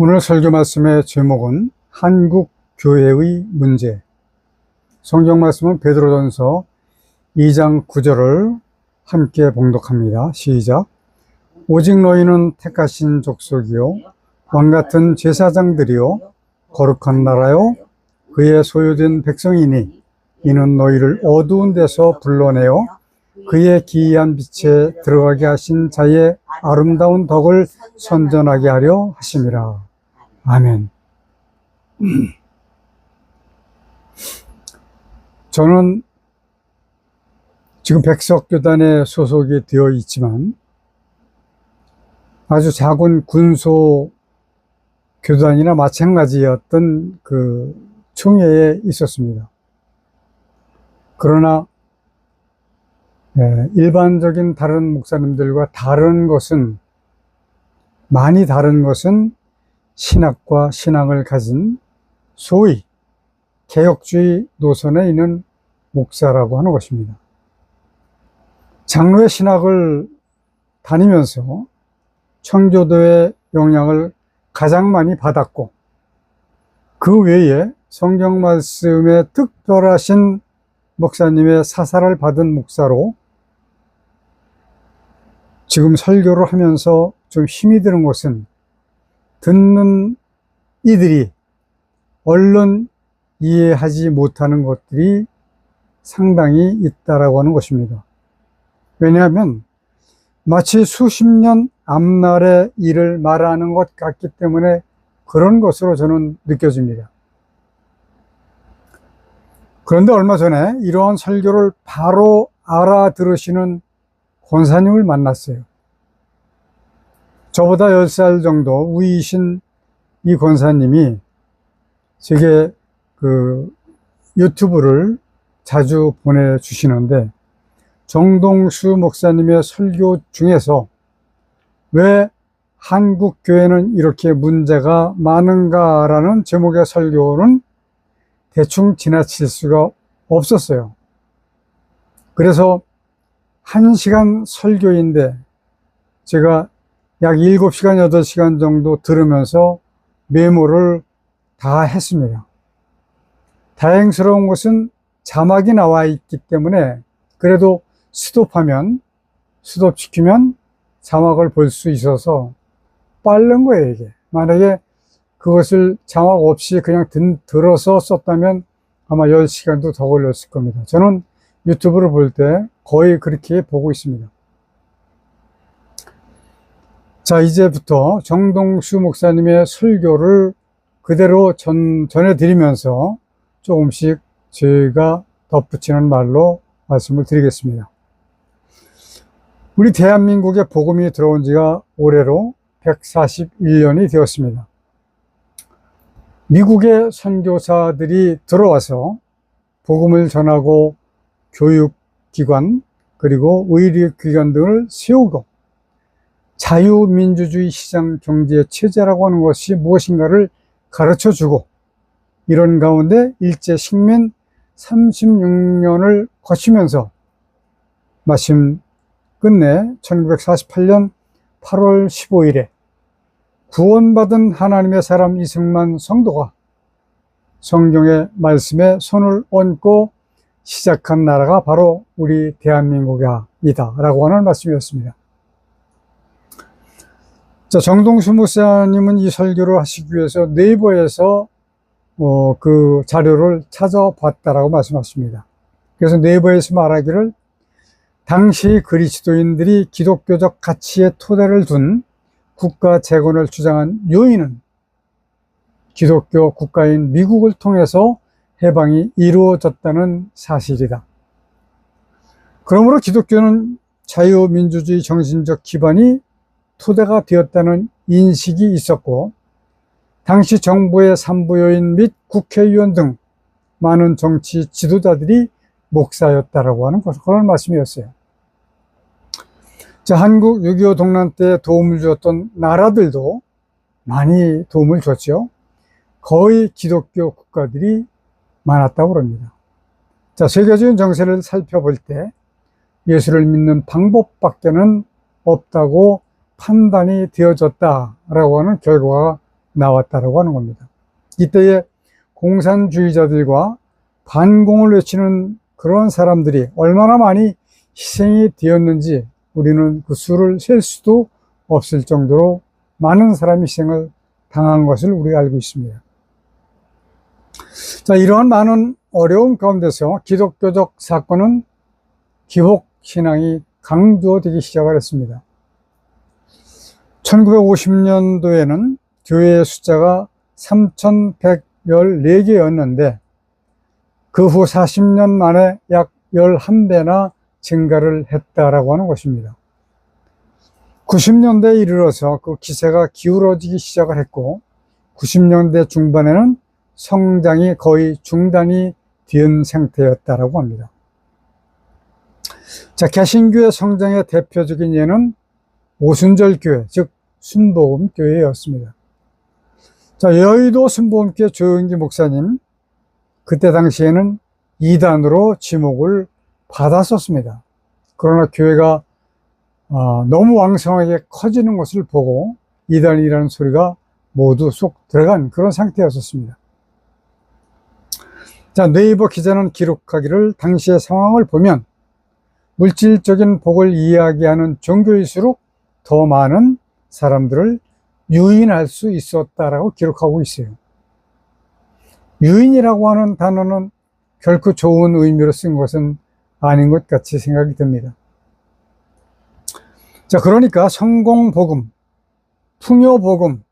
오늘 설교 말씀의 제목은 한국 교회의 문제. 성경 말씀은 베드로전서 2장 9절을 함께 봉독합니다. 시작. 오직 너희는 택하신 족속이요 왕같은 제사장들이요 거룩한 나라요 그의 소유된 백성이니 이는 너희를 어두운 데서 불러내어 그의 기이한 빛에 들어가게 하신 자의 아름다운 덕을 선전하게 하려 하심이라. 아멘. 저는 지금 백석교단에 소속이 되어 있지만 아주 작은 군소 교단이나 마찬가지였던 그 총회에 있었습니다. 그러나 일반적인 다른 목사님들과 많이 다른 것은 신학과 신앙을 가진 소위 개혁주의 노선에 있는 목사라고 하는 것입니다. 장로의 신학을 다니면서 청교도의 영향을 가장 많이 받았고 그 외에 성경 말씀에 특별하신 목사님의 사사를 받은 목사로 지금 설교를 하면서 좀 힘이 드는 것은 듣는 이들이 얼른 이해하지 못하는 것들이 상당히 있다라고 하는 것입니다. 왜냐하면 마치 수십 년 앞날의 일을 말하는 것 같기 때문에 그런 것으로 저는 느껴집니다. 그런데 얼마 전에 이러한 설교를 바로 알아들으시는 권사님을 만났어요. 저보다 10살 정도 위이신 이 권사님이 제게 유튜브를 자주 보내주시는데 정동수 목사님의 설교 중에서 왜 한국 교회는 이렇게 문제가 많은가라는 제목의 설교는 대충 지나칠 수가 없었어요. 그래서 1시간 설교인데 제가 약 7시간, 8시간 정도 들으면서 메모를 다 했습니다. 다행스러운 것은 자막이 나와 있기 때문에 그래도 스톱시키면 자막을 볼 수 있어서 빠른 거예요, 이게. 만약에 그것을 자막 없이 그냥 들어서 썼다면 아마 10시간도 더 걸렸을 겁니다. 저는 유튜브를 볼 때 거의 그렇게 보고 있습니다. 자, 이제부터 정동수 목사님의 설교를 그대로 전해드리면서 조금씩 제가 덧붙이는 말로 말씀을 드리겠습니다. 우리 대한민국에 복음이 들어온 지가 올해로 141년이 되었습니다. 미국의 선교사들이 들어와서 복음을 전하고 교육기관 그리고 의료기관 등을 세우고 자유민주주의 시장 경제 체제라고 하는 것이 무엇인가를 가르쳐주고 이런 가운데 일제 식민 36년을 거치면서 마침 끝내 1948년 8월 15일에 구원받은 하나님의 사람 이승만 성도가 성경의 말씀에 손을 얹고 시작한 나라가 바로 우리 대한민국이다 라고 하는 말씀이었습니다. 자, 정동수 목사님은 이 설교를 하시기 위해서 네이버에서 그 자료를 찾아봤다라고 말씀하십니다. 그래서 네이버에서 말하기를 당시 그리스도인들이 기독교적 가치의 토대를 둔 국가 재건을 주장한 요인은 기독교 국가인 미국을 통해서 해방이 이루어졌다는 사실이다. 그러므로 기독교는 자유민주주의 정신적 기반이 토대가 되었다는 인식이 있었고 당시 정부의 산부요인 및 국회의원 등 많은 정치 지도자들이 목사였다라고 하는 그런 말씀이었어요. 자, 한국 6.25 동란 때 도움을 주었던 나라들도 많이 도움을 줬죠. 거의 기독교 국가들이 많았다고 합니다. 자, 세계적인 정세를 살펴볼 때 예수를 믿는 방법밖에는 없다고 판단이 되어졌다라고 하는 결과가 나왔다라고 하는 겁니다. 이때에 공산주의자들과 반공을 외치는 그런 사람들이 얼마나 많이 희생이 되었는지 우리는 그 수를 셀 수도 없을 정도로 많은 사람이 희생을 당한 것을 우리가 알고 있습니다. 자, 이러한 많은 어려움 가운데서 기독교적 사건은 기복신앙이 강조되기 시작을 했습니다. 1950년도에는 교회의 숫자가 3,114개였는데 그 후 40년 만에 약 11배나 증가를 했다라고 하는 것입니다. 90년대에 이르러서 그 기세가 기울어지기 시작을 했고 90년대 중반에는 성장이 거의 중단이 된 상태였다라고 합니다. 자, 개신교의 성장의 대표적인 예는 오순절교회, 즉 순복음교회였습니다. 자, 여의도 순복음교회 조영기 목사님, 그때 당시에는 이단으로 지목을 받았었습니다. 그러나 교회가 너무 왕성하게 커지는 것을 보고 이단이라는 소리가 모두 쏙 들어간 그런 상태였었습니다. 자, 네이버 기자는 기록하기를 당시의 상황을 보면 물질적인 복을 이야기하는 종교일수록 더 많은 사람들을 유인할 수 있었다라고 기록하고 있어요. 유인이라고 하는 단어는 결코 좋은 의미로 쓴 것은 아닌 것 같이 생각이 듭니다. 자, 그러니까 성공복음, 풍요복음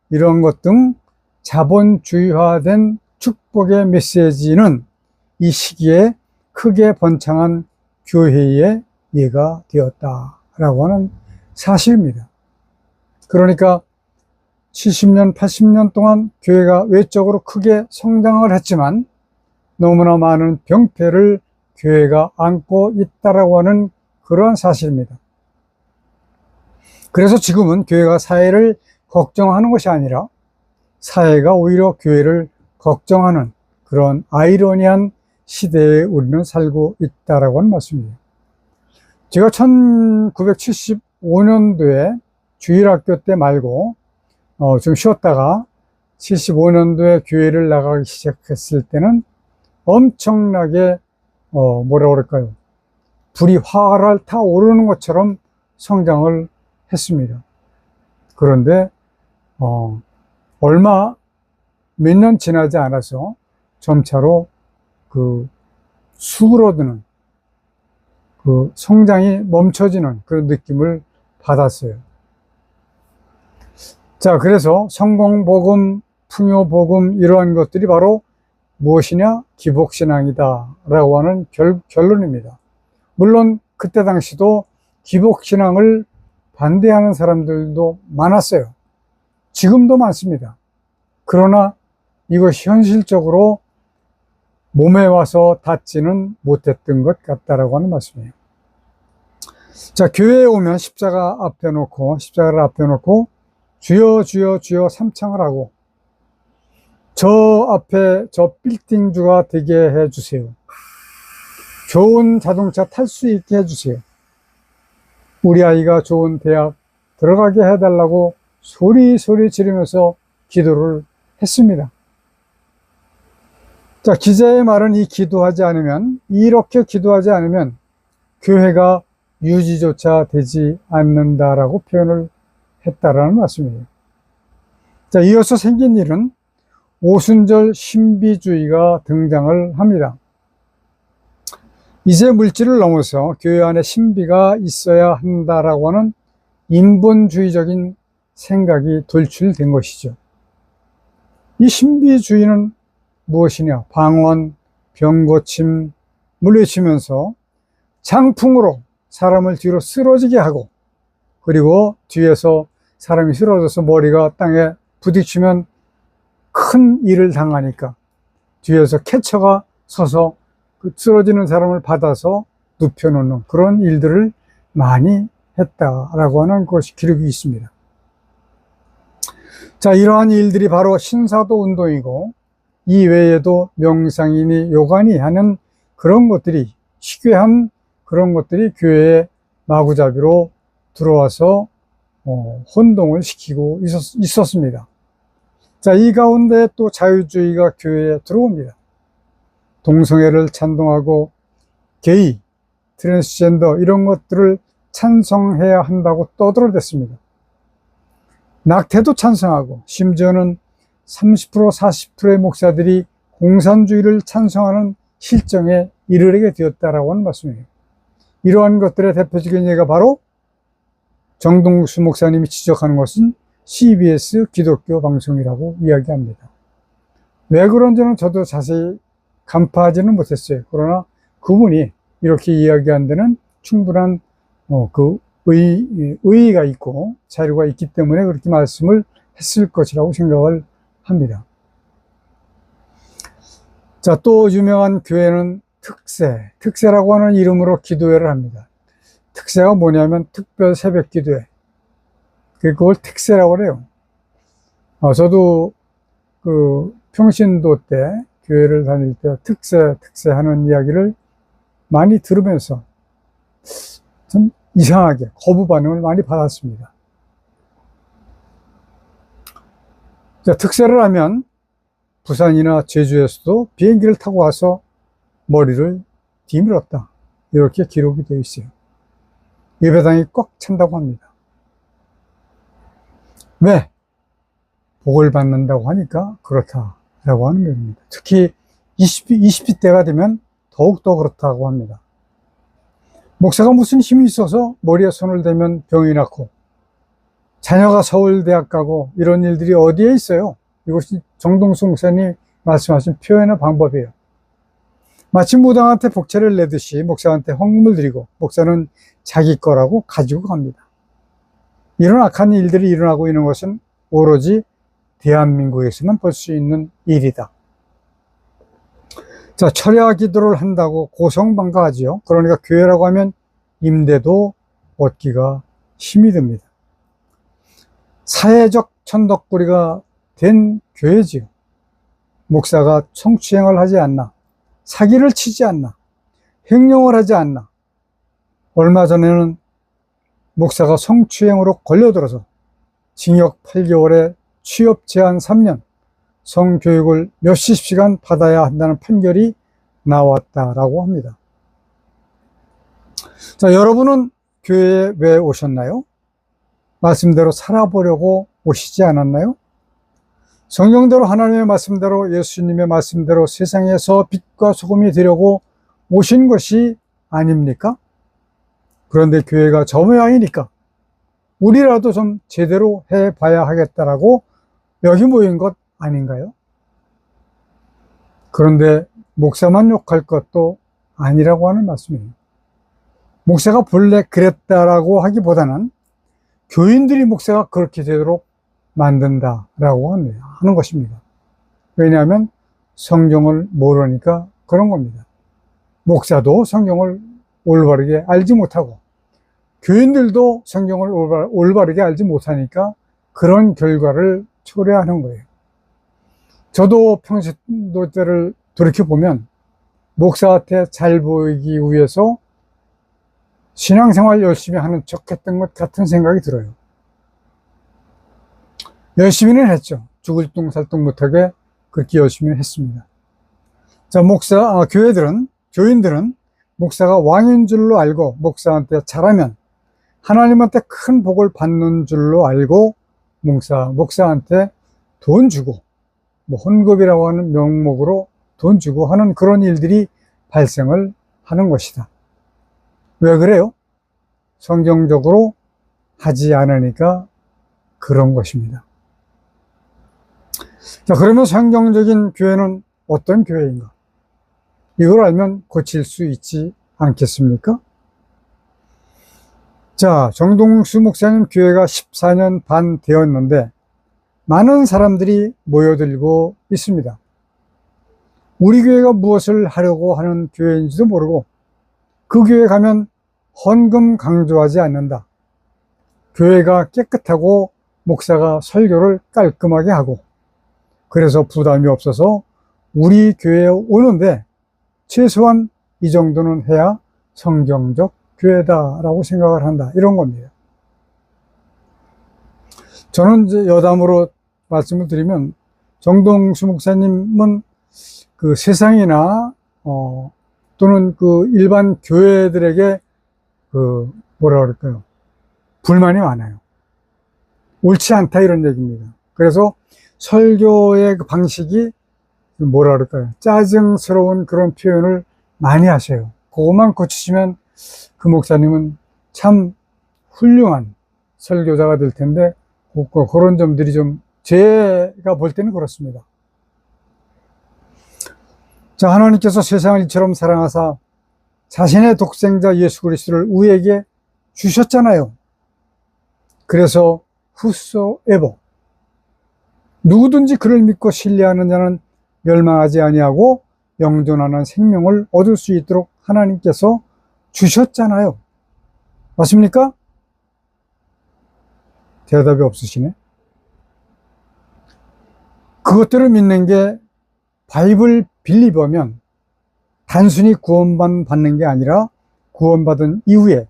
이런 것 등 자본주의화된 축복의 메시지는 이 시기에 크게 번창한 교회의 예가 되었다라고 하는 사실입니다. 그러니까 70년, 80년 동안 교회가 외적으로 크게 성장을 했지만 너무나 많은 병폐를 교회가 안고 있다라고 하는 그러한 사실입니다. 그래서 지금은 교회가 사회를 걱정하는 것이 아니라 사회가 오히려 교회를 걱정하는 그런 아이러니한 시대에 우리는 살고 있다라고 하는 말씀이에요. 제가 1975년도에 주일학교 때 말고 좀 쉬었다가 75년도에 교회를 나가기 시작했을 때는 엄청나게 뭐라 그럴까요? 불이 활활 타오르는 것처럼 성장을 했습니다. 그런데 얼마 몇 년 지나지 않아서 점차로 그 수그러드는 그 성장이 멈춰지는 그런 느낌을 받았어요. 자, 그래서 성공복음, 풍요복음 이러한 것들이 바로 무엇이냐? 기복신앙이다 라고 하는 결론입니다. 물론 그때 당시도 기복신앙을 반대하는 사람들도 많았어요. 지금도 많습니다. 그러나 이것이 현실적으로 몸에 와서 닿지는 못했던 것 같다라고 하는 말씀이에요. 자, 교회에 오면 십자가를 앞에 놓고 주여 주여 주여 삼창을 하고 저 앞에 저 빌딩주가 되게 해주세요. 좋은 자동차 탈 수 있게 해주세요. 우리 아이가 좋은 대학 들어가게 해달라고 소리 지르면서 기도를 했습니다. 자, 기자의 말은 이렇게 기도하지 않으면 교회가 유지조차 되지 않는다라고 표현을 했다라는 말씀이에요. 자, 이어서 생긴 일은 오순절 신비주의가 등장을 합니다. 이제 물질을 넘어서 교회 안에 신비가 있어야 한다라고 하는 인본주의적인 생각이 돌출된 것이죠. 이 신비주의는 무엇이냐? 방언, 병고침을 외치면서 장풍으로 사람을 뒤로 쓰러지게 하고 그리고 뒤에서 사람이 쓰러져서 머리가 땅에 부딪히면 큰 일을 당하니까 뒤에서 캐쳐가 서서 그 쓰러지는 사람을 받아서 눕혀놓는 그런 일들을 많이 했다라고 하는 것이 기록이 있습니다. 자, 이러한 일들이 바로 신사도 운동이고 이 외에도 명상이니 요가니 하는 그런 것들이 희귀한 그런 것들이 교회에 마구잡이로 들어와서 혼동을 시키고 있었습니다. 자, 이 가운데 또 자유주의가 교회에 들어옵니다. 동성애를 찬동하고 게이, 트랜스젠더 이런 것들을 찬성해야 한다고 떠들어댔습니다. 낙태도 찬성하고 심지어는 30% 40%의 목사들이 공산주의를 찬성하는 실정에 이르게 되었다라고 하는 말씀이에요. 이러한 것들의 대표적인 예가 바로 정동수 목사님이 지적하는 것은 CBS 기독교 방송이라고 이야기합니다. 왜 그런지는 저도 자세히 간파하지는 못했어요. 그러나 그분이 이렇게 이야기한 데는 충분한 의의가 있고 자료가 있기 때문에 그렇게 말씀을 했을 것이라고 생각을 합니다. 자, 또 유명한 교회는 특세라고 하는 이름으로 기도회를 합니다. 특세가 뭐냐면 특별 새벽 기도회. 그걸 특세라고 그래요. 저도 평신도 때 교회를 다닐 때 특세 하는 이야기를 많이 들으면서 좀 이상하게 거부 반응을 많이 받았습니다. 자, 특세를 하면 부산이나 제주에서도 비행기를 타고 와서 머리를 뒤밀었다. 이렇게 기록이 되어 있어요. 예배당이 꽉 찬다고 합니다. 왜? 복을 받는다고 하니까 그렇다라고 하는 겁니다. 특히 20대 때가 되면 더욱더 그렇다고 합니다. 목사가 무슨 힘이 있어서 머리에 손을 대면 병이 낫고 자녀가 서울대학 가고 이런 일들이 어디에 있어요? 이것이 정동수 목사님이 말씀하신 표현의 방법이에요. 마치 무당한테 복채를 내듯이 목사한테 헌금을 드리고 목사는 자기 거라고 가지고 갑니다. 이런 악한 일들이 일어나고 있는 것은 오로지 대한민국에서만 볼 수 있는 일이다. 자, 철야 기도를 한다고 고성방가하지요. 그러니까 교회라고 하면 임대도 얻기가 힘이 듭니다. 사회적 천덕꾸리가 된 교회지요. 목사가 성추행을 하지 않나, 사기를 치지 않나, 횡령을 하지 않나. 얼마 전에는 목사가 성추행으로 걸려들어서 징역 8개월에 취업 제한 3년, 성교육을 몇십 시간 받아야 한다는 판결이 나왔다라고 합니다. 자, 여러분은 교회에 왜 오셨나요? 말씀대로 살아보려고 오시지 않았나요? 성경대로 하나님의 말씀대로 예수님의 말씀대로 세상에서 빛과 소금이 되려고 오신 것이 아닙니까? 그런데 교회가 저 모양이니까 우리라도 좀 제대로 해봐야 하겠다라고 여기 모인 것 아닌가요? 그런데 목사만 욕할 것도 아니라고 하는 말씀이에요. 목사가 본래 그랬다라고 하기보다는 교인들이 목사가 그렇게 되도록 만든다라고 하는 것입니다. 왜냐하면 성경을 모르니까 그런 겁니다. 목사도 성경을 올바르게 알지 못하고 교인들도 성경을 올바르게 알지 못하니까 그런 결과를 초래하는 거예요. 저도 평신도 때를 돌이켜보면 목사한테 잘 보이기 위해서 신앙생활 열심히 하는 척 했던 것 같은 생각이 들어요. 열심히는 했죠. 죽을 둥 살 둥 못하게 그렇게 열심히 했습니다. 자, 교인들은 목사가 왕인 줄로 알고 목사한테 잘하면 하나님한테 큰 복을 받는 줄로 알고 목사한테 돈 주고 헌금이라고 하는 명목으로 돈 주고 하는 그런 일들이 발생을 하는 것이다. 왜 그래요? 성경적으로 하지 않으니까 그런 것입니다. 자, 그러면 성경적인 교회는 어떤 교회인가? 이걸 알면 고칠 수 있지 않겠습니까? 자, 정동수 목사님 교회가 14년 반 되었는데 많은 사람들이 모여들고 있습니다. 우리 교회가 무엇을 하려고 하는 교회인지도 모르고 그 교회 가면 헌금 강조하지 않는다. 교회가 깨끗하고 목사가 설교를 깔끔하게 하고 그래서 부담이 없어서 우리 교회에 오는데 최소한 이 정도는 해야 성경적 교회다라고 생각을 한다. 이런 겁니다. 저는 이제 여담으로 말씀을 드리면 정동수 목사님은 그 세상이나 또는 그 일반 교회들에게 그 뭐라 그럴까요? 불만이 많아요. 옳지 않다 이런 얘기입니다. 그래서 설교의 그 방식이 뭐라 그럴까요? 짜증스러운 그런 표현을 많이 하세요. 그것만 고치시면 그 목사님은 참 훌륭한 설교자가 될 텐데 그런 점들이 좀 제가 볼 때는 그렇습니다. 자, 하나님께서 세상을 이처럼 사랑하사 자신의 독생자 예수 그리스도를 우리에게 주셨잖아요. 그래서 whosoever 누구든지 그를 믿고 신뢰하는 자는 멸망하지 아니하고 영존하는 생명을 얻을 수 있도록 하나님께서 주셨잖아요. 맞습니까? 대답이 없으시네. 그것들을 믿는 게 바이블 빌리버면 단순히 구원만 받는 게 아니라 구원받은 이후에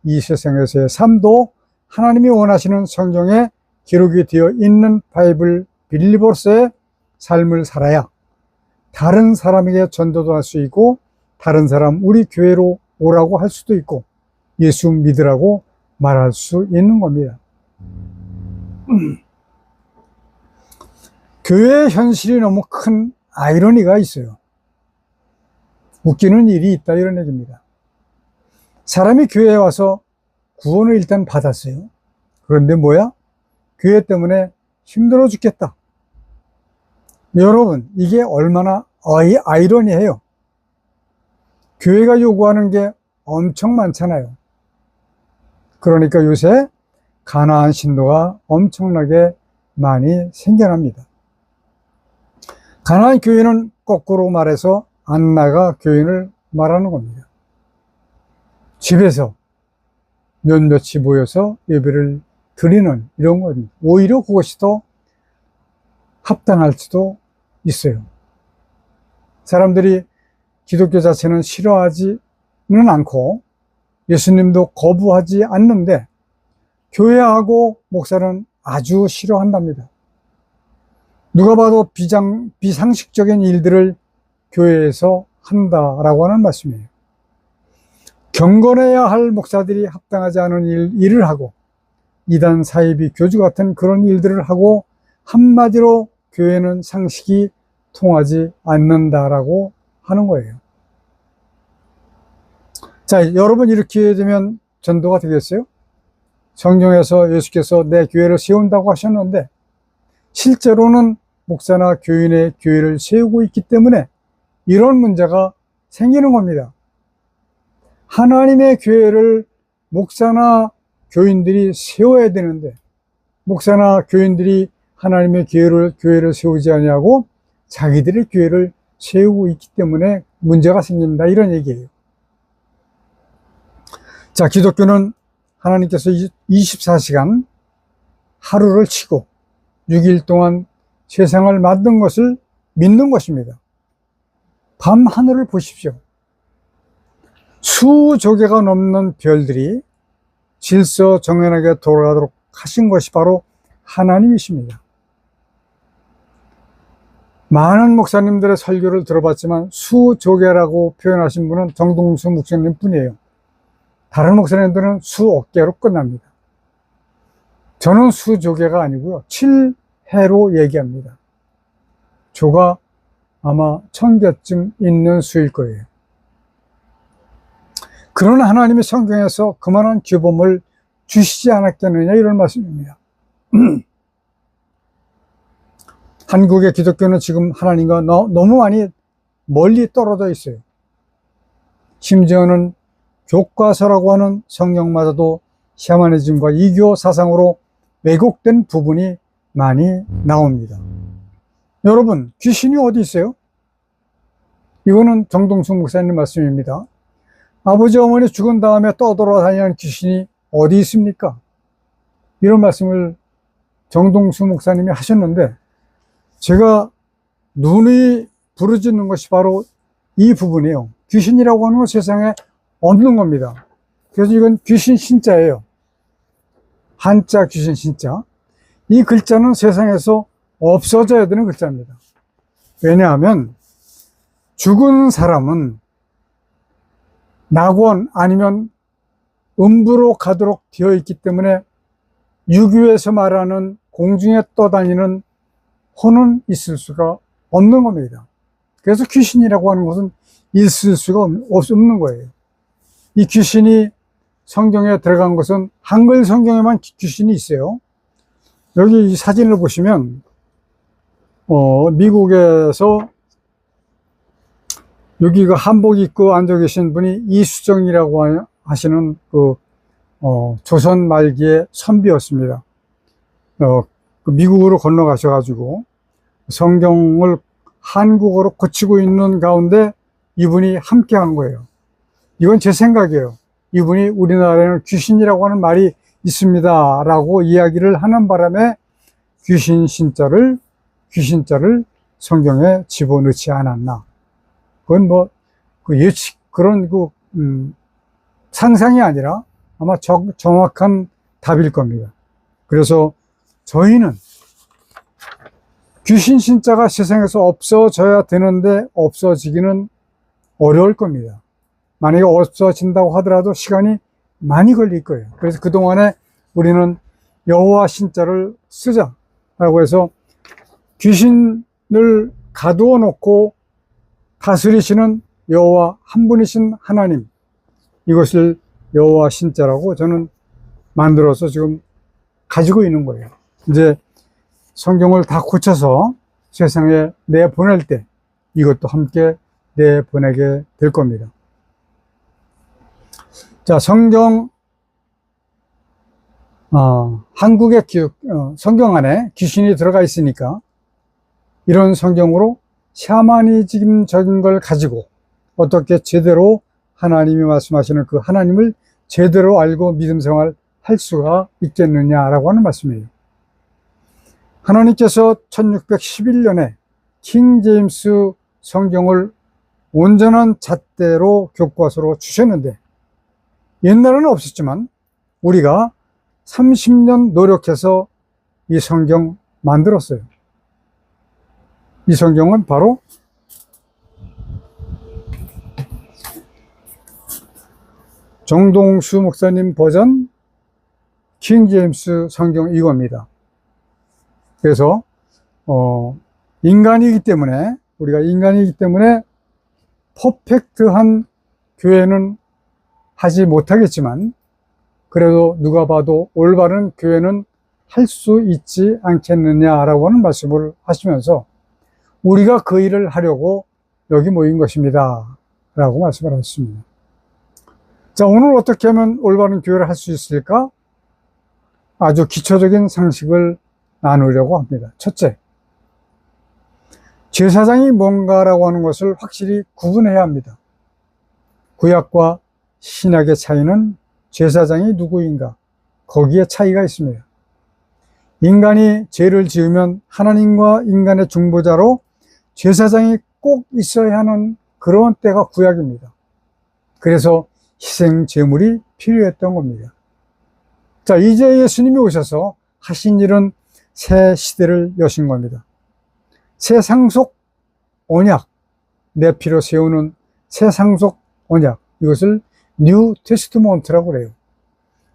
이 세상에서의 삶도 하나님이 원하시는 성경에 기록이 되어 있는 바이블 빌리버로서의 삶을 살아야 다른 사람에게 전도도 할 수 있고 다른 사람 우리 교회로 오라고 할 수도 있고 예수 믿으라고 말할 수 있는 겁니다. 교회의 현실이 너무 큰 아이러니가 있어요. 웃기는 일이 있다 이런 얘기입니다. 사람이 교회에 와서 구원을 일단 받았어요. 그런데 뭐야? 교회 때문에 힘들어 죽겠다. 여러분, 이게 얼마나 아이러니해요. 교회가 요구하는 게 엄청 많잖아요. 그러니까 요새 가나안 신도가 엄청나게 많이 생겨납니다. 가나안 교회는 거꾸로 말해서 안 나가 교인을 말하는 겁니다. 집에서 몇몇이 모여서 예배를 드리는 이런 겁니다. 오히려 그것이 더 합당할 수도 있어요. 사람들이 기독교 자체는 싫어하지는 않고 예수님도 거부하지 않는데 교회하고 목사는 아주 싫어한답니다. 누가 봐도 비상식적인 일들을 교회에서 한다라고 하는 말씀이에요. 경건해야 할 목사들이 합당하지 않은 일을 하고 이단 사이비 교주 같은 그런 일들을 하고 한마디로 교회는 상식이 통하지 않는다라고 하는 거예요. 자, 여러분 이렇게 되면 전도가 되겠어요? 성경에서 예수께서 내 교회를 세운다고 하셨는데 실제로는 목사나 교인의 교회를 세우고 있기 때문에 이런 문제가 생기는 겁니다. 하나님의 교회를 목사나 교인들이 세워야 되는데 목사나 교인들이 하나님의 교회를 세우지 아니하고 자기들의 교회를 세우고 있기 때문에 문제가 생긴다 이런 얘기예요. 자, 기독교는 하나님께서 24시간 하루를 치고 6일 동안 세상을 만든 것을 믿는 것입니다. 밤 하늘을 보십시오. 수조개가 넘는 별들이 질서정연하게 돌아가도록 하신 것이 바로 하나님이십니다. 많은 목사님들의 설교를 들어봤지만 수조개라고 표현하신 분은 정동수 목사님 뿐이에요. 다른 목사님들은 수억개로 끝납니다. 저는 수조개가 아니고요. 7해로 얘기합니다. 조가 아마 1000개쯤 있는 수일 거예요. 그러나 하나님이 성경에서 그만한 규범을 주시지 않았겠느냐 이런 말씀입니다. 한국의 기독교는 지금 하나님과 너무 많이 멀리 떨어져 있어요. 심지어는 교과서라고 하는 성경마저도 샤머니즘과 이교 사상으로 왜곡된 부분이 많이 나옵니다. 여러분, 귀신이 어디 있어요? 이거는 정동수 목사님 말씀입니다. 아버지 어머니 죽은 다음에 떠돌아다니는 귀신이 어디 있습니까? 이런 말씀을 정동수 목사님이 하셨는데 제가 눈이 부러지는 것이 바로 이 부분이에요. 귀신이라고 하는 건 세상에 없는 겁니다. 그래서 이건 귀신 신자예요. 한자 귀신 신자. 이 글자는 세상에서 없어져야 되는 글자입니다. 왜냐하면 죽은 사람은 낙원 아니면 음부로 가도록 되어 있기 때문에 유교에서 말하는 공중에 떠다니는 혼은 있을 수가 없는 겁니다. 그래서 귀신이라고 하는 것은 있을 수가 없는 거예요. 이 귀신이 성경에 들어간 것은 한글 성경에만 귀신이 있어요. 여기 이 사진을 보시면 미국에서 여기 그 한복 입고 앉아 계신 분이 이수정이라고 하시는 조선 말기의 선비였습니다. 그 미국으로 건너가셔가지고 성경을 한국어로 고치고 있는 가운데 이분이 함께 한 거예요. 이건 제 생각이에요. 이분이 우리나라에는 귀신이라고 하는 말이 있습니다 라고 이야기를 하는 바람에 귀신자를 성경에 집어넣지 않았나. 그건 예측, 상상이 아니라 아마 정확한 답일 겁니다. 그래서 저희는 귀신 신자가 세상에서 없어져야 되는데 없어지기는 어려울 겁니다. 만약에 없어진다고 하더라도 시간이 많이 걸릴 거예요. 그래서 그동안에 우리는 여호와 신자를 쓰자라고 해서 귀신을 가두어 놓고 다스리시는 여호와 한 분이신 하나님, 이것을 여호와 신자라고 저는 만들어서 지금 가지고 있는 거예요. 이제 성경을 다 고쳐서 세상에 내보낼 때 이것도 함께 내보내게 될 겁니다. 자, 성경, 한국의 성경 안에 귀신이 들어가 있으니까 이런 성경으로 샤머니즘적인 걸 가지고 어떻게 제대로 하나님이 말씀하시는 그 하나님을 제대로 알고 믿음 생활 할 수가 있겠느냐라고 하는 말씀이에요. 하나님께서 1611년에 킹 제임스 성경을 온전한 잣대로 교과서로 주셨는데 옛날에는 없었지만 우리가 30년 노력해서 이 성경 만들었어요. 이 성경은 바로 정동수 목사님 버전 킹 제임스 성경 이겁니다. 그래서 인간이기 때문에 우리가 인간이기 때문에 퍼펙트한 교회는 하지 못하겠지만 그래도 누가 봐도 올바른 교회는 할 수 있지 않겠느냐라고 하는 말씀을 하시면서 우리가 그 일을 하려고 여기 모인 것입니다 라고 말씀을 하셨습니다. 자, 오늘 어떻게 하면 올바른 교회를 할 수 있을까? 아주 기초적인 상식을 나누려고 합니다. 첫째, 제사장이 뭔가라고 하는 것을 확실히 구분해야 합니다. 구약과 신약의 차이는 제사장이 누구인가, 거기에 차이가 있습니다. 인간이 죄를 지으면 하나님과 인간의 중보자로 제사장이 꼭 있어야 하는 그런 때가 구약입니다. 그래서 희생 제물이 필요했던 겁니다. 자, 이제 예수님이 오셔서 하신 일은 새 시대를 여신 겁니다. 새 상속 언약, 내 피로 세우는 새 상속 언약, 이것을 뉴 테스트먼트라고 그래요.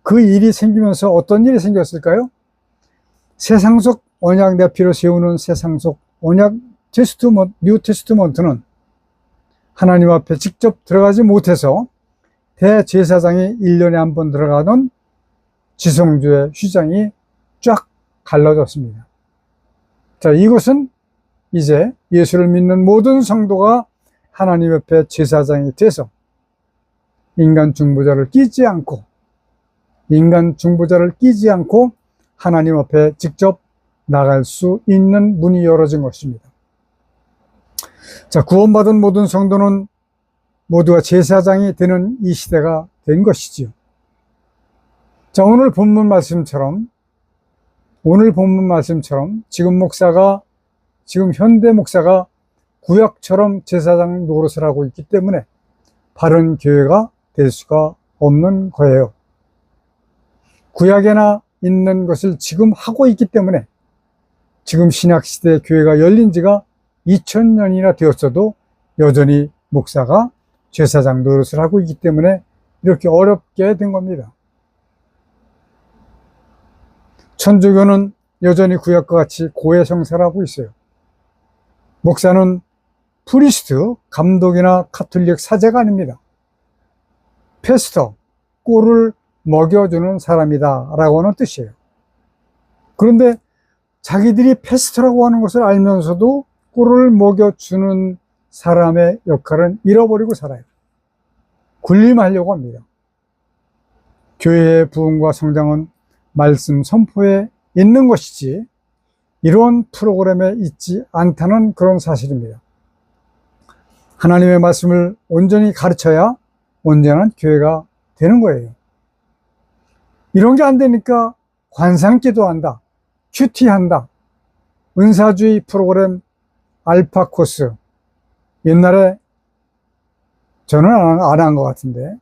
그 일이 생기면서 어떤 일이 생겼을까요? 새 상속 언약, 내 피로 세우는 새 상속 언약 뉴 테스트먼트는 하나님 앞에 직접 들어가지 못해서 대제사장이 1년에 한 번 들어가던 지성주의 휘장이 쫙 갈라졌습니다. 자, 이것은 이제 예수를 믿는 모든 성도가 하나님 옆에 제사장이 돼서 인간 중보자를 끼지 않고 하나님 앞에 직접 나갈 수 있는 문이 열어진 것입니다. 자, 구원받은 모든 성도는 모두가 제사장이 되는 이 시대가 된 것이지요. 자, 오늘 본문 말씀처럼 지금 현대 목사가 구약처럼 제사장 노릇을 하고 있기 때문에 바른 교회가 될 수가 없는 거예요. 구약에나 있는 것을 지금 하고 있기 때문에 지금 신약시대 교회가 열린 지가 2000년이나 되었어도 여전히 목사가 제사장 노릇을 하고 있기 때문에 이렇게 어렵게 된 겁니다. 천주교는 여전히 구약과 같이 고해성사를 하고 있어요. 목사는 프리스트, 감독이나 카톨릭 사제가 아닙니다. 패스터, 꼴을 먹여주는 사람이다 라고 하는 뜻이에요. 그런데 자기들이 패스터라고 하는 것을 알면서도 꼴을 먹여주는 사람의 역할은 잃어버리고 살아요. 군림하려고 합니다. 교회의 부흥과 성장은 말씀 선포에 있는 것이지 이런 프로그램에 있지 않다는 그런 사실입니다. 하나님의 말씀을 온전히 가르쳐야 온전한 교회가 되는 거예요. 이런 게 안 되니까 관상기도한다, 큐티한다, 은사주의 프로그램 알파 코스, 옛날에 저는 안 한 것 같은데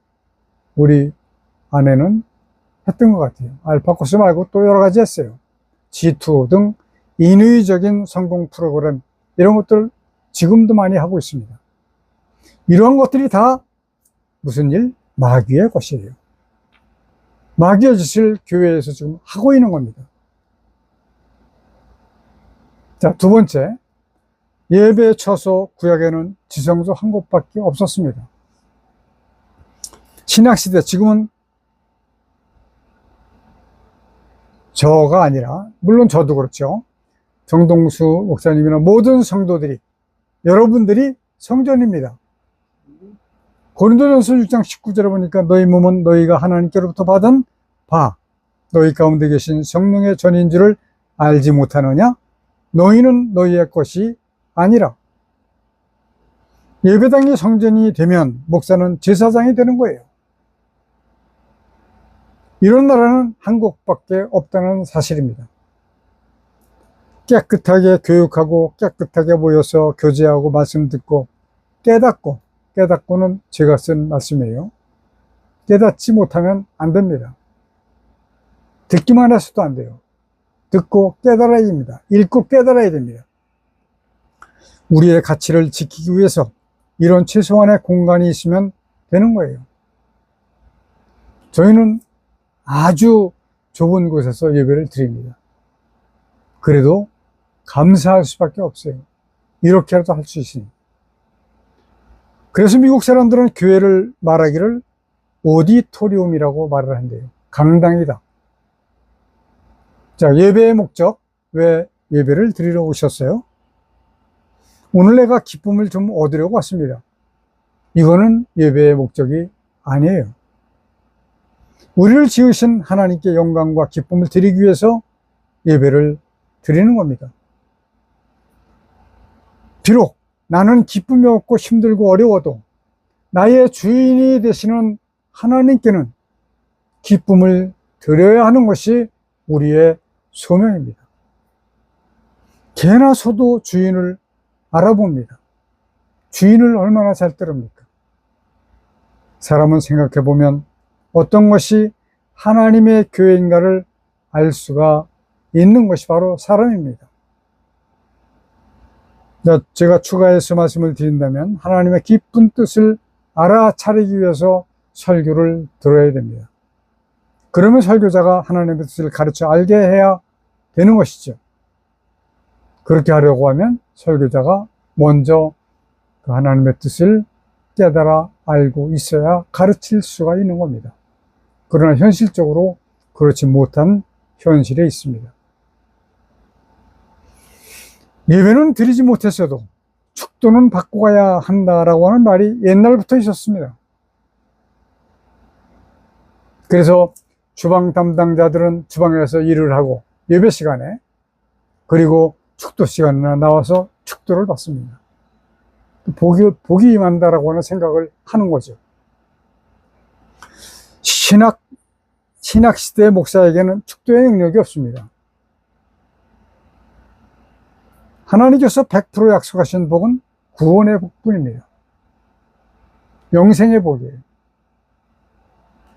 우리 아내는 했던 것 같아요. 알파 코스 말고 또 여러 가지 했어요. G2 등 인위적인 성공 프로그램, 이런 것들 지금도 많이 하고 있습니다. 이런 것들이 다 무슨 일? 마귀의 것이에요. 마귀의 짓을 교회에서 지금 하고 있는 겁니다. 자, 두 번째, 예배 처소 구약에는 지성소 한 곳밖에 없었습니다. 신약시대, 지금은 저가 아니라, 물론 저도 그렇죠. 정동수 목사님이나 모든 성도들이, 여러분들이 성전입니다. 고린도전서 6장 19절에 보니까 너희 몸은 너희가 하나님께로부터 받은 바, 너희 가운데 계신 성령의 전인 줄을 알지 못하느냐? 너희는 너희의 것이 아니라. 예배당이 성전이 되면 목사는 제사장이 되는 거예요. 이런 나라는 한국밖에 없다는 사실입니다. 깨끗하게 교육하고 깨끗하게 모여서 교제하고 말씀 듣고 깨닫고는 제가 쓴 말씀이에요. 깨닫지 못하면 안 됩니다. 듣기만 해서도 안 돼요. 듣고 깨달아야 됩니다. 읽고 깨달아야 됩니다. 우리의 가치를 지키기 위해서 이런 최소한의 공간이 있으면 되는 거예요. 저희는 아주 좁은 곳에서 예배를 드립니다. 그래도 감사할 수밖에 없어요. 이렇게라도 할 수 있으니. 그래서 미국 사람들은 교회를 말하기를 오디토리움이라고 말을 한대요. 강당이다. 자, 예배의 목적, 왜 예배를 드리러 오셨어요? 오늘 내가 기쁨을 좀 얻으려고 왔습니다. 이거는 예배의 목적이 아니에요. 우리를 지으신 하나님께 영광과 기쁨을 드리기 위해서 예배를 드리는 겁니다. 비록 나는 기쁨이 없고 힘들고 어려워도 나의 주인이 되시는 하나님께는 기쁨을 드려야 하는 것이 우리의 소명입니다. 개나 소도 주인을 알아봅니다. 주인을 얼마나 잘 따릅니까? 사람은 생각해보면 어떤 것이 하나님의 교회인가를 알 수가 있는 것이 바로 사람입니다. 제가 추가해서 말씀을 드린다면 하나님의 깊은 뜻을 알아차리기 위해서 설교를 들어야 됩니다. 그러면 설교자가 하나님의 뜻을 가르쳐 알게 해야 되는 것이죠. 그렇게 하려고 하면 설교자가 먼저 그 하나님의 뜻을 깨달아 알고 있어야 가르칠 수가 있는 겁니다. 그러나 현실적으로 그렇지 못한 현실에 있습니다. 예배는 드리지 못했어도 축도는 받고 가야 한다라고 하는 말이 옛날부터 있었습니다. 그래서 주방 담당자들은 주방에서 일을 하고 예배 시간에, 그리고 축도 시간에 나와서 축도를 받습니다. 복이 임한다라고 하는 생각을 하는 거죠. 신학시대의 목사에게는 축도의 능력이 없습니다. 하나님께서 100% 약속하신 복은 구원의 복뿐입니다. 영생의 복이에요.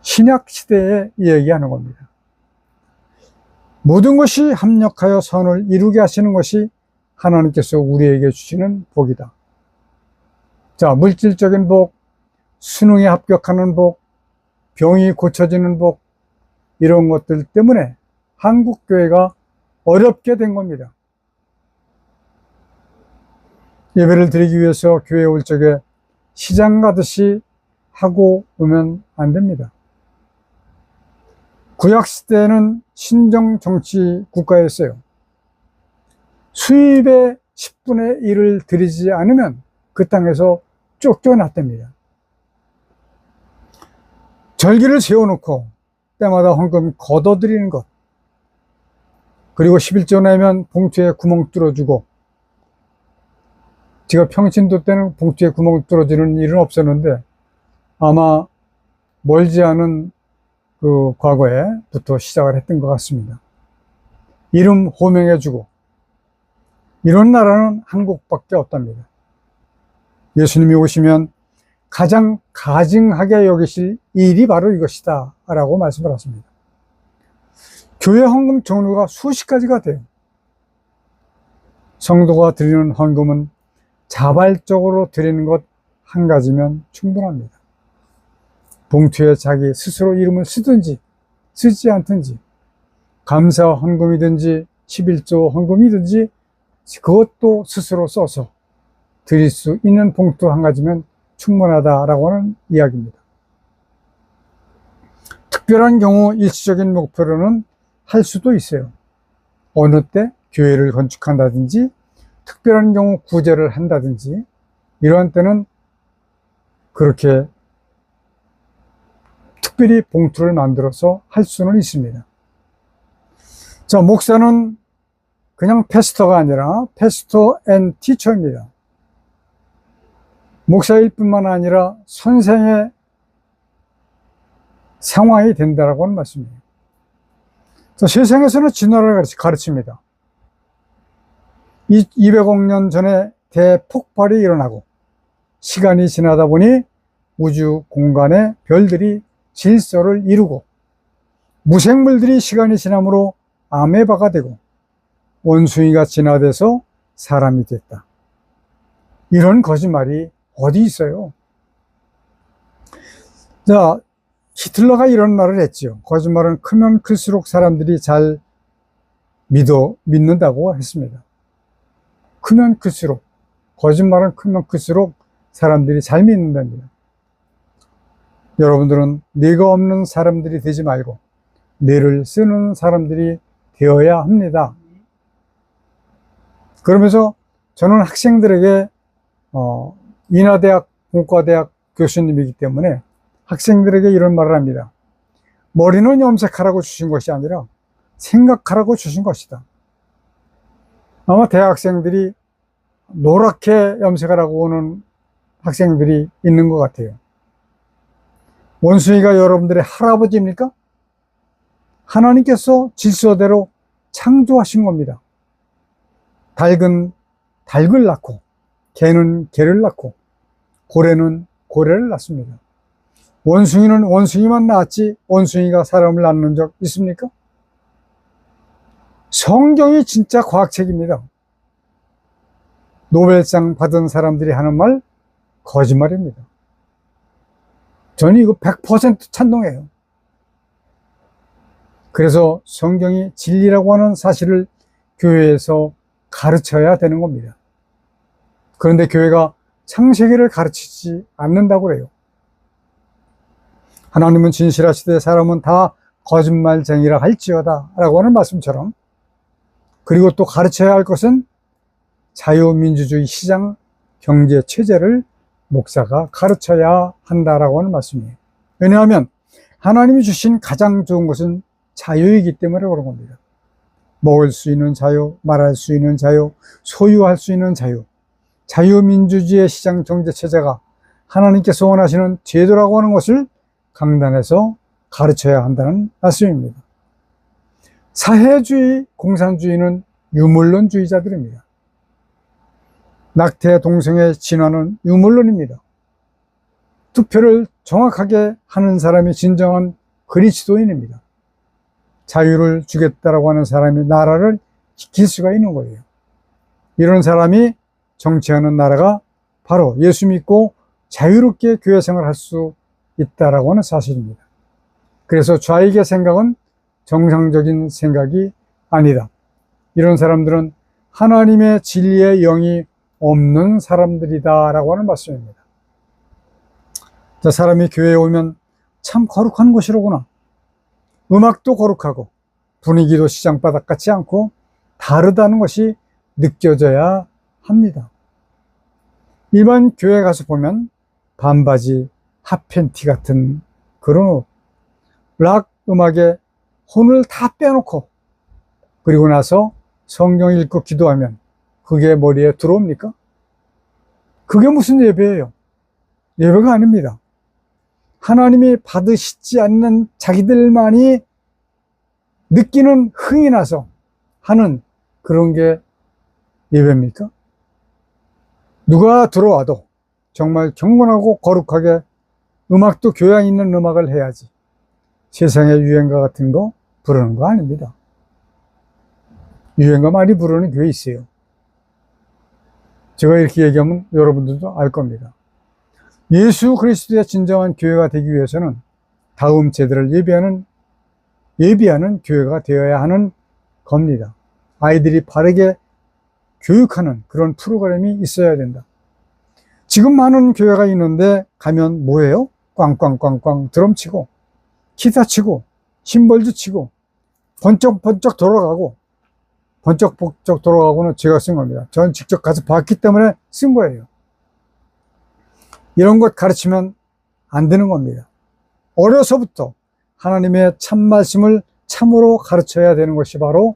신약시대에 이야기하는 겁니다. 모든 것이 합력하여 선을 이루게 하시는 것이 하나님께서 우리에게 주시는 복이다. 자, 물질적인 복, 수능에 합격하는 복, 병이 고쳐지는 복, 이런 것들 때문에 한국교회가 어렵게 된 겁니다. 예배를 드리기 위해서 교회에 올 적에 시장 가듯이 하고 오면 안 됩니다. 구약시대에는 신정정치 국가였어요. 수입의 10분의 1을 드리지 않으면 그 땅에서 쫓겨났답니다. 절기를 세워놓고 때마다 헌금 걷어들이는 것, 그리고 11조 내면 봉투에 구멍 뚫어주고, 제가 평신도 때는 봉투에 구멍 뚫어주는 일은 없었는데 아마 멀지 않은 그 과거에부터 시작을 했던 것 같습니다. 이름 호명해주고, 이런 나라는 한국밖에 없답니다. 예수님이 오시면 가장 가증하게 여기실 일이 바로 이것이다 라고 말씀을 하십니다. 교회 헌금 종류가 수십 가지가 돼요. 성도가 드리는 헌금은 자발적으로 드리는 것 한 가지면 충분합니다. 봉투에 자기 스스로 이름을 쓰든지 쓰지 않든지, 감사 헌금이든지 11조 헌금이든지 그것도 스스로 써서 드릴 수 있는 봉투 한 가지면 충분하다라고 하는 이야기입니다. 특별한 경우 일시적인 목표로는 할 수도 있어요. 어느 때 교회를 건축한다든지, 특별한 경우 구제를 한다든지, 이러한 때는 그렇게 특별히 봉투를 만들어서 할 수는 있습니다. 자, 목사는 그냥 패스터가 아니라 패스터 앤 티처입니다. 목사일 뿐만 아니라 선생의 상황이 된다라고 하는 말씀이에요. 자, 세상에서는 진화를 가르칩니다. 200억 년 전에 대폭발이 일어나고 시간이 지나다 보니 우주 공간의 별들이 질서를 이루고 무생물들이 시간이 지남으로 아메바가 되고 원숭이가 진화돼서 사람이 됐다. 이런 거짓말이 어디 있어요? 자, 히틀러가 이런 말을 했죠. 거짓말은 크면 클수록 사람들이 잘 믿는다고 했습니다. 크면 클수록, 거짓말은 크면 클수록 사람들이 잘 믿는답니다. 여러분들은 뇌가 없는 사람들이 되지 말고 뇌를 쓰는 사람들이 되어야 합니다. 그러면서 저는 학생들에게 인하대학 공과대학 교수님이기 때문에 학생들에게 이런 말을 합니다. 머리는 염색하라고 주신 것이 아니라 생각하라고 주신 것이다. 아마 대학생들이 노랗게 염색하라고 오는 학생들이 있는 것 같아요. 원숭이가 여러분들의 할아버지입니까? 하나님께서 질서대로 창조하신 겁니다. 닭은 닭을 낳고, 개는 개를 낳고, 고래는 고래를 낳습니다. 원숭이는 원숭이만 낳았지 원숭이가 사람을 낳는 적 있습니까? 성경이 진짜 과학책입니다. 노벨상 받은 사람들이 하는 말 거짓말입니다. 저는 이거 100% 찬동해요. 그래서 성경이 진리라고 하는 사실을 교회에서 가르쳐야 되는 겁니다. 그런데 교회가 창세기를 가르치지 않는다고 그래요. 하나님은 진실하시되 사람은 다 거짓말쟁이라 할지어다 라고 하는 말씀처럼, 그리고 또 가르쳐야 할 것은 자유민주주의 시장 경제 체제를 목사가 가르쳐야 한다라고 하는 말씀이에요. 왜냐하면 하나님이 주신 가장 좋은 것은 자유이기 때문에 그런 겁니다. 먹을 수 있는 자유, 말할 수 있는 자유, 소유할 수 있는 자유, 자유민주주의 시장 경제 체제가 하나님께서 원하시는 제도라고 하는 것을 강단에서 가르쳐야 한다는 말씀입니다. 사회주의, 공산주의는 유물론주의자들입니다. 낙태 동성애 진화는 유물론입니다. 투표를 정확하게 하는 사람이 진정한 그리스도인입니다. 자유를 주겠다라고 하는 사람이 나라를 지킬 수가 있는 거예요. 이런 사람이 정치하는 나라가 바로 예수 믿고 자유롭게 교회 생활할 수 있다라고 하는 사실입니다. 그래서 좌익의 생각은 정상적인 생각이 아니다. 이런 사람들은 하나님의 진리의 영이 없는 사람들이다라고 하는 말씀입니다. 자, 사람이 교회에 오면 참 거룩한 곳이로구나. 음악도 거룩하고 분위기도 시장바닥 같지 않고 다르다는 것이 느껴져야 합니다. 일반 교회 가서 보면 반바지, 핫팬티 같은 그런 옷, 락 음악에 혼을 다 빼놓고 그리고 나서 성경 읽고 기도하면 그게 머리에 들어옵니까? 그게 무슨 예배예요? 예배가 아닙니다. 하나님이 받으시지 않는 자기들만이 느끼는 흥이 나서 하는 그런 게 예배입니까? 누가 들어와도 정말 경건하고 거룩하게 음악도 교양 있는 음악을 해야지 세상의 유행가 같은 거 부르는 거 아닙니다. 유행가 많이 부르는 교회 있어요. 제가 이렇게 얘기하면 여러분들도 알 겁니다. 예수 그리스도의 진정한 교회가 되기 위해서는 다음 세대를 예비하는 교회가 되어야 하는 겁니다. 아이들이 바르게 교육하는 그런 프로그램이 있어야 된다. 지금 많은 교회가 있는데 가면 뭐예요? 꽝꽝꽝꽝 드럼 치고 기타 치고 심벌도 치고 번쩍번쩍 돌아가고 번쩍번쩍 돌아가고는 제가 쓴 겁니다. 전 직접 가서 봤기 때문에 쓴 거예요. 이런 것 가르치면 안 되는 겁니다. 어려서부터 하나님의 참 말씀을 참으로 가르쳐야 되는 것이 바로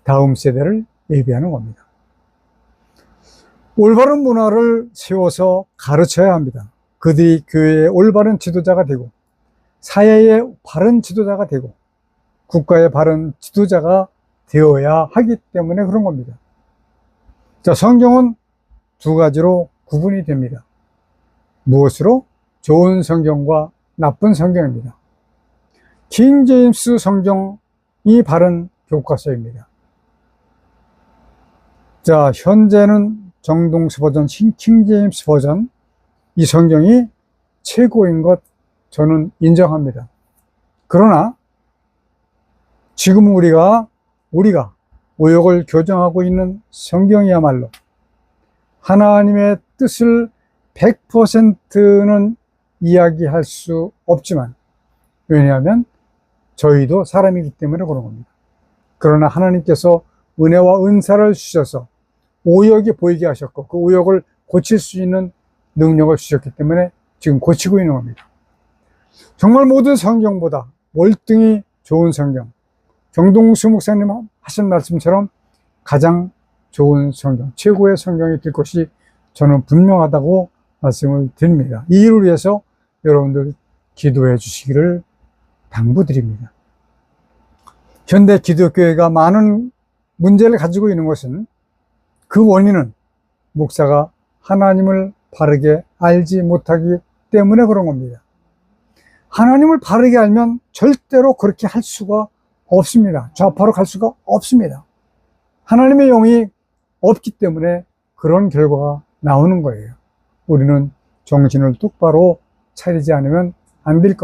다음 세대를 예비하는 겁니다. 올바른 문화를 세워서 가르쳐야 합니다. 그들이 교회의 올바른 지도자가 되고 사회의 바른 지도자가 되고 국가의 바른 지도자가 되어야 하기 때문에 그런 겁니다. 자, 성경은 두 가지로 구분이 됩니다. 무엇으로? 좋은 성경과 나쁜 성경입니다. 킹 제임스 성경이 바른 교과서입니다. 자, 현재는 정동수 버전, 킹 제임스 버전, 이 성경이 최고인 것 저는 인정합니다. 그러나 지금 우리가 오역을 교정하고 있는 성경이야말로 하나님의 뜻을 100%는 이야기할 수 없지만, 왜냐하면 저희도 사람이기 때문에 그런 겁니다. 그러나 하나님께서 은혜와 은사를 주셔서 오역이 보이게 하셨고 그 오역을 고칠 수 있는 능력을 주셨기 때문에 지금 고치고 있는 겁니다. 정말 모든 성경보다 월등히 좋은 성경, 정동수 목사님 하신 말씀처럼 가장 좋은 성경, 최고의 성경이 될 것이 저는 분명하다고 말씀을 드립니다. 이 일을 위해서 여러분들 기도해 주시기를 당부드립니다. 현대 기독교회가 많은 문제를 가지고 있는 것은 그 원인은 목사가 하나님을 바르게 알지 못하기 때문에 그런 겁니다. 하나님을 바르게 알면 절대로 그렇게 할 수가 없습니다. 좌파로 갈 수가 없습니다. 하나님의 영이 없기 때문에 그런 결과가 나오는 거예요. 우리는 정신을 똑바로 차리지 않으면 안 될 겁니다.